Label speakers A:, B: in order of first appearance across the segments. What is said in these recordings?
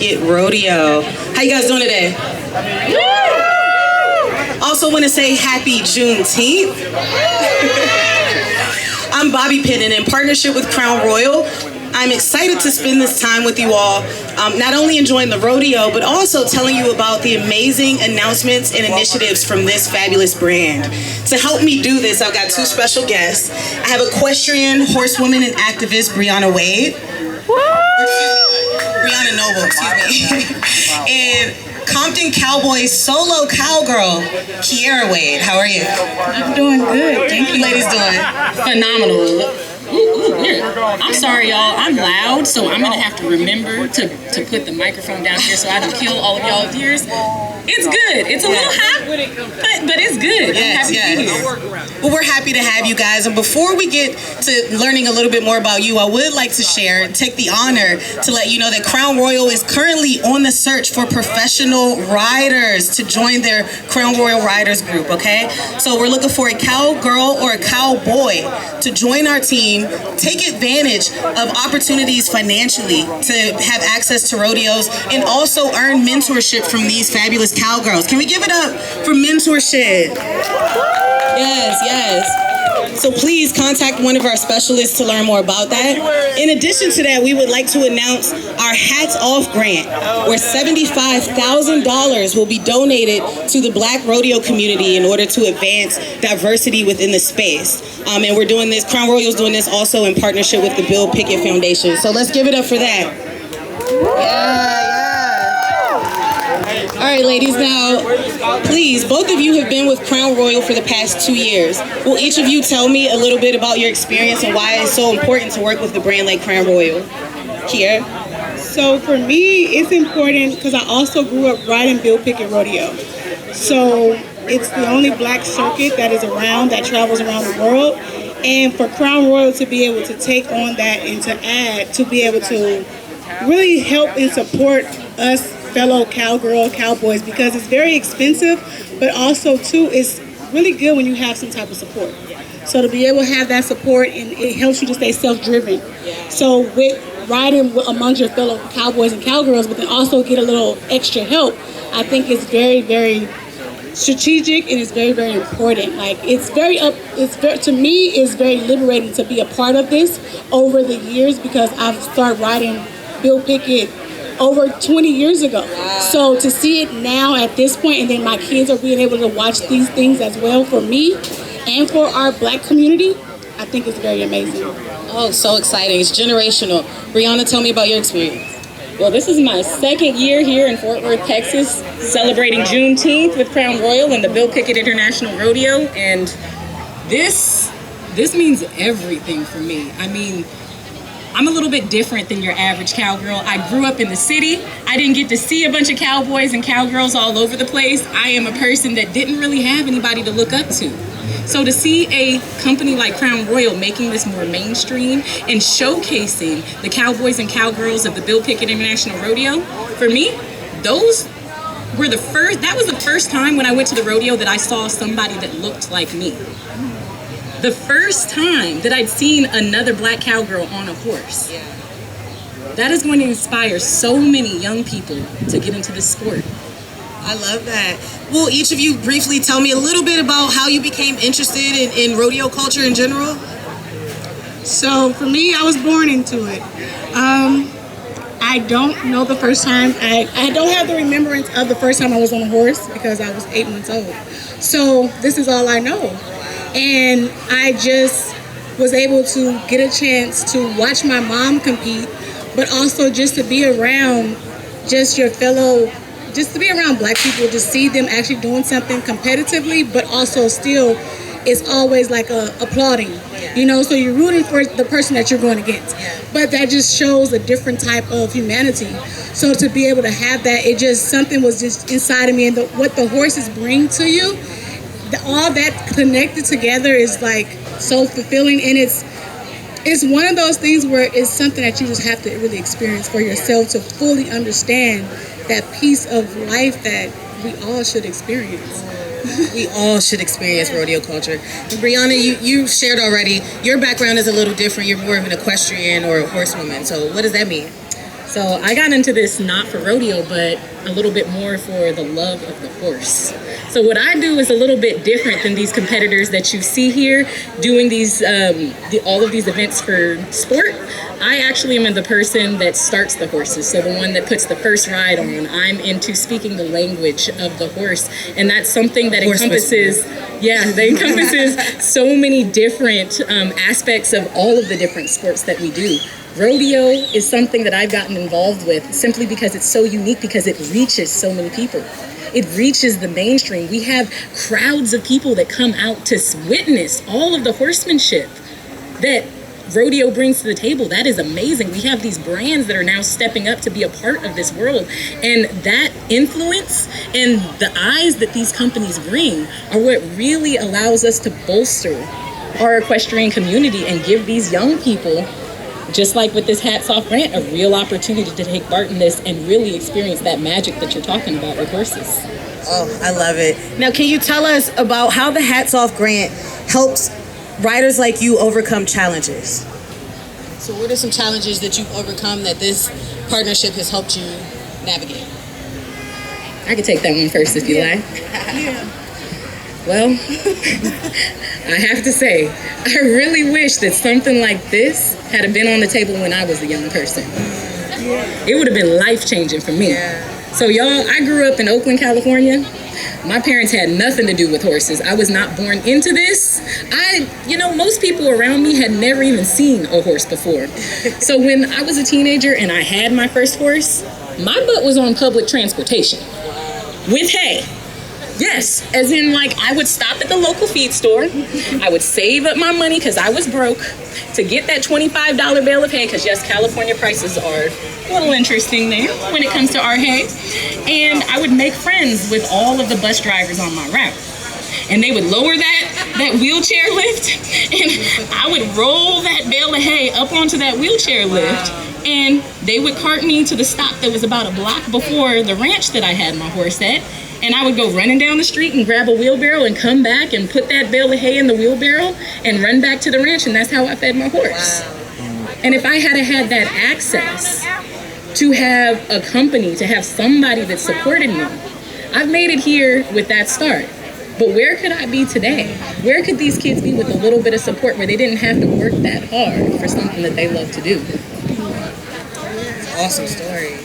A: Rodeo. How you guys doing today? Also want to say happy Juneteenth. I'm Bobby Penn, and in partnership with Crown Royal, I'm excited to spend this time with you all, not only enjoying the rodeo, but also telling you about the amazing announcements and initiatives from this fabulous brand. To help me do this, I've got two special guests. I have equestrian, horsewoman, and activist Brianna Wade. Brianna Noble, excuse me. And Compton Cowboys solo cowgirl, Kiera Wade. How are you?
B: I'm doing good. Thank you.
A: Ladies doing
B: phenomenal. I'm sorry, y'all. I'm loud, so I'm gonna have to remember to put the microphone down here so I don't kill all of y'all's ears. It's good. It's a little hot, but it's good.
A: Yes, yes. Well, we're happy to have you guys. And before we get to learning a little bit more about you, I would like to share and take the honor to let you know that Crown Royal is currently on the search for professional riders to join their Crown Royal Riders group, okay? So we're looking for a cowgirl or a cowboy to join our team, take advantage of opportunities financially to have access to rodeos, and also earn mentorship from these fabulous cowgirls. Can we give it up for mentorship? Yes, yes. So please contact one of our specialists to learn more about that. In addition to that, we would like to announce our Hats Off grant, where $75,000 will be donated to the Black rodeo community in order to advance diversity within the space. And we're doing this, Crown Royal's doing this also in partnership with the Bill Pickett Foundation. So let's give it up for that. Yeah. All right, ladies, now, please, both of you have been with Crown Royal for the past 2 years. Will each of you tell me a little bit about your experience and why it's so important to work with the brand like Crown Royal? Here.
C: So for me, it's important because I also grew up riding Bill Pickett Rodeo. So it's the only black circuit that is around, that travels around the world. And for Crown Royal to be able to take on that and to add, to be able to really help and support us fellow cowboys, because it's very expensive, but also too it's really good when you have some type of support. So to be able to have that support, and it helps you to stay self-driven. So with riding amongst your fellow cowboys and cowgirls, but then also get a little extra help, I think it's very, very strategic, and it's very, very important. Like to me, it's very liberating to be a part of this over the years, because I've started riding Bill Pickett over 20 years ago. So to see it now at this point, and then my kids are being able to watch these things as well, for me and for our black community, I think it's very amazing.
A: Oh, so exciting. It's generational. Brianna, tell me about your experience.
B: Well, this is my second year here in Fort Worth, Texas, celebrating Juneteenth with Crown Royal and the Bill Pickett International Rodeo, and this means everything for me. I mean, I'm a little bit different than your average cowgirl. I grew up in the city. I didn't get to see a bunch of cowboys and cowgirls all over the place. I am a person that didn't really have anybody to look up to. So to see a company like Crown Royal making this more mainstream and showcasing the cowboys and cowgirls of the Bill Pickett International Rodeo, for me, those were that was the first time when I went to the rodeo that I saw somebody that looked like me. The first time that I'd seen another black cowgirl on a horse. That is going to inspire so many young people to get into this sport.
A: I love that. Will each of you briefly tell me a little bit about how you became interested in rodeo culture in general?
C: So for me, I was born into it. I don't know the first time. I don't have the remembrance of the first time I was on a horse, because I was 8 months old. So this is all I know. And I just was able to get a chance to watch my mom compete, but also just to be around just to be around black people, to see them actually doing something competitively, but also still it's always like applauding, so you're rooting for the person that you're going against. But that just shows a different type of humanity. So to be able to have that, something was just inside of me, and what the horses bring to you, all that connected together is like so fulfilling, and it's one of those things where it's something that you just have to really experience for yourself to fully understand that piece of life that we all should experience.
A: We all should experience rodeo culture. And Brianna, you shared already, your background is a little different. You're more of an equestrian or a horsewoman. So what does that mean?
B: So I got into this not for rodeo, but a little bit more for the love of the horse. So what I do is a little bit different than these competitors that you see here doing these all of these events for sport. I actually am the person that starts the horses, so the one that puts the first ride on. I'm into speaking the language of the horse, and that's something that encompasses, so many different aspects of all of the different sports that we do. Rodeo is something that I've gotten involved with simply because it's so unique, because it reaches so many people. It reaches the mainstream. We have crowds of people that come out to witness all of the horsemanship that rodeo brings to the table. That is amazing. We have these brands that are now stepping up to be a part of this world. And that influence and the eyes that these companies bring are what really allows us to bolster our equestrian community and give these young people, just like with this Hats Off grant, a real opportunity to take part in this and really experience that magic that you're talking about with horses.
A: Oh, I love it. Now, can you tell us about how the Hats Off grant helps riders like you overcome challenges? So what are some challenges that you've overcome that this partnership has helped you navigate?
B: I could take that one first if you like. Well, I have to say, I really wish that something like this had been on the table when I was a young person. It would have been life-changing for me. So y'all, I grew up in Oakland, California. My parents had nothing to do with horses. I was not born into this. Most people around me had never even seen a horse before. So when I was a teenager and I had my first horse, my butt was on public transportation with hay. Yes, as in I would stop at the local feed store. I would save up my money because I was broke to get that $25 bale of hay, because yes, California prices are a little interesting there when it comes to our hay. And I would make friends with all of the bus drivers on my route. And they would lower that wheelchair lift, and I would roll that bale of hay up onto that wheelchair lift, and they would cart me to the stop that was about a block before the ranch that I had my horse at. And I would go running down the street and grab a wheelbarrow and come back and put that bale of hay in the wheelbarrow and run back to the ranch, and that's how I fed my horse. And if I had that access to have a company, to have somebody that supported me, I've made it here with that start. But where could I be today? Where could these kids be with a little bit of support where they didn't have to work that hard for something that they love to do?
A: Awesome story.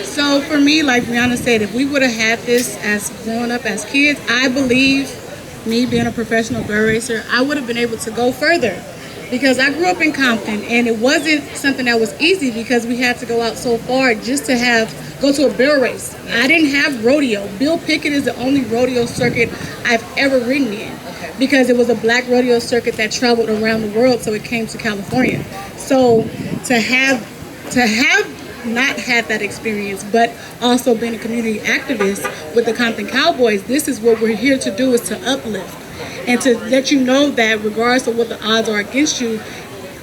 C: So for me, like Brianna said, if we would have had this as growing up as kids, I believe, me being a professional barrel racer, I would have been able to go further. Because I grew up in Compton, and it wasn't something that was easy because we had to go out so far just to go to a barrel race. I didn't have rodeo. Bill Pickett is the only rodeo circuit I've ever ridden in, because it was a black rodeo circuit that traveled around the world, so it came to California. So to have not had that experience, but also being a community activist with the Compton Cowboys, this is what we're here to do, is to uplift and to let you know that regardless of what the odds are against you,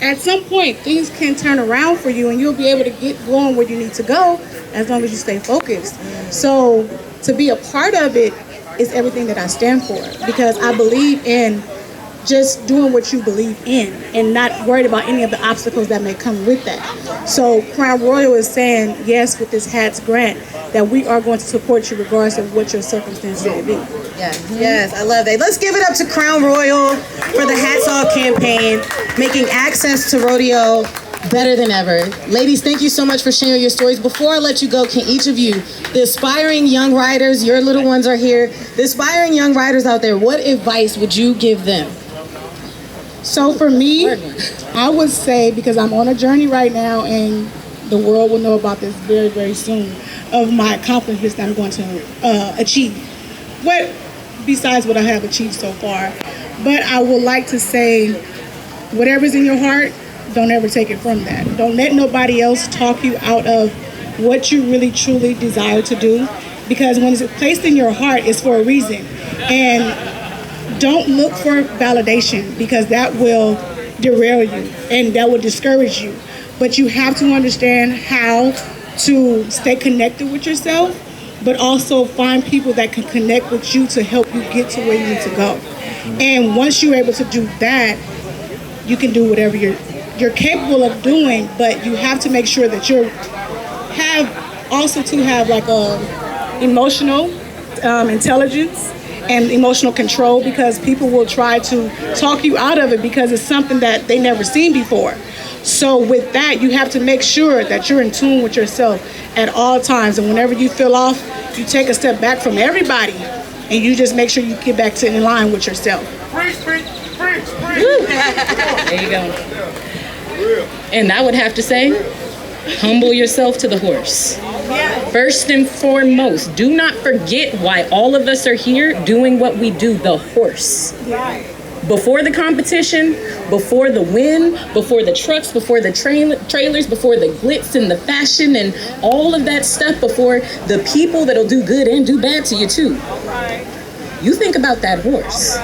C: at some point things can turn around for you and you'll be able to get going where you need to go as long as you stay focused. So to be a part of it is everything that I stand for, because I believe in just doing what you believe in and not worried about any of the obstacles that may come with that. So Crown Royal is saying yes with this HATS grant, that we are going to support you regardless of what your circumstances may be.
A: Yes, I love that. Let's give it up to Crown Royal for the Hats Off campaign, making access to rodeo better than ever. Ladies, thank you so much for sharing your stories. Before I let you go, can each of you, the aspiring young riders, your little ones are here, the aspiring young riders out there, what advice would you give them?
C: So for me, I would say, because I'm on a journey right now and the world will know about this very, very soon, of my accomplishments that I'm going to achieve. Besides what I have achieved so far. But I would like to say, whatever's in your heart, don't ever take it from that. Don't let nobody else talk you out of what you really truly desire to do, because when it's placed in your heart, it's for a reason. And don't look for validation, because that will derail you and that will discourage you. But you have to understand how to stay connected with yourself, but also find people that can connect with you to help you get to where you need to go. And once you're able to do that, you can do whatever you're capable of doing, but you have to make sure that you're have like emotional intelligence and emotional control, because people will try to talk you out of it because it's something that they never seen before. So with that, you have to make sure that you're in tune with yourself at all times, and whenever you feel off, you take a step back from everybody and you just make sure you get back to in line with yourself.
B: There you go. And I would have to say, humble yourself to the horse. First and foremost, do not forget why all of us are here doing what we do, the horse. Before the competition, before the win, before the trucks, before the trailers, before the glitz and the fashion and all of that stuff, before the people that'll do good and do bad to you too. You think about that horse.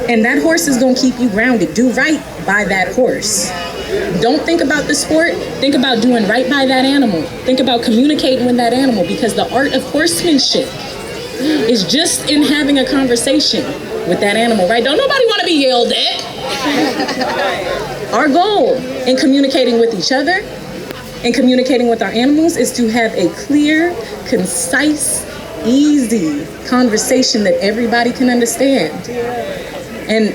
B: And that horse is gonna keep you grounded. Do right by that horse. Don't think about the sport, think about doing right by that animal. Think about communicating with that animal, because the art of horsemanship is just in having a conversation with that animal, right? Don't nobody want to be yelled at. Our goal in communicating with each other and communicating with our animals is to have a clear, concise, easy conversation that everybody can understand. And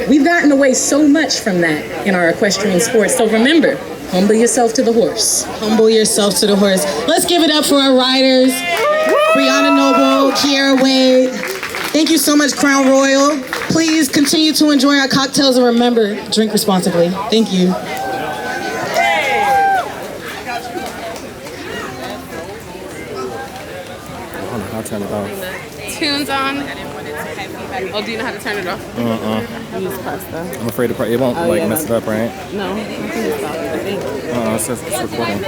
B: we've gotten away so much from that in our equestrian sports. So remember, humble yourself to the horse.
A: Humble yourself to the horse. Let's give it up for our riders. Brianna Noble, Kiara Wade. Thank you so much, Crown Royal. Please continue to enjoy our cocktails and remember, drink responsibly. Thank you.
D: I don't know how to turn it off.
E: Tunes on. Oh, do you know how to turn it off?
D: You just press that. I'm afraid to press. It won't like mess it up, right?
E: No, you can just stop it, I think.
D: It says it's recording.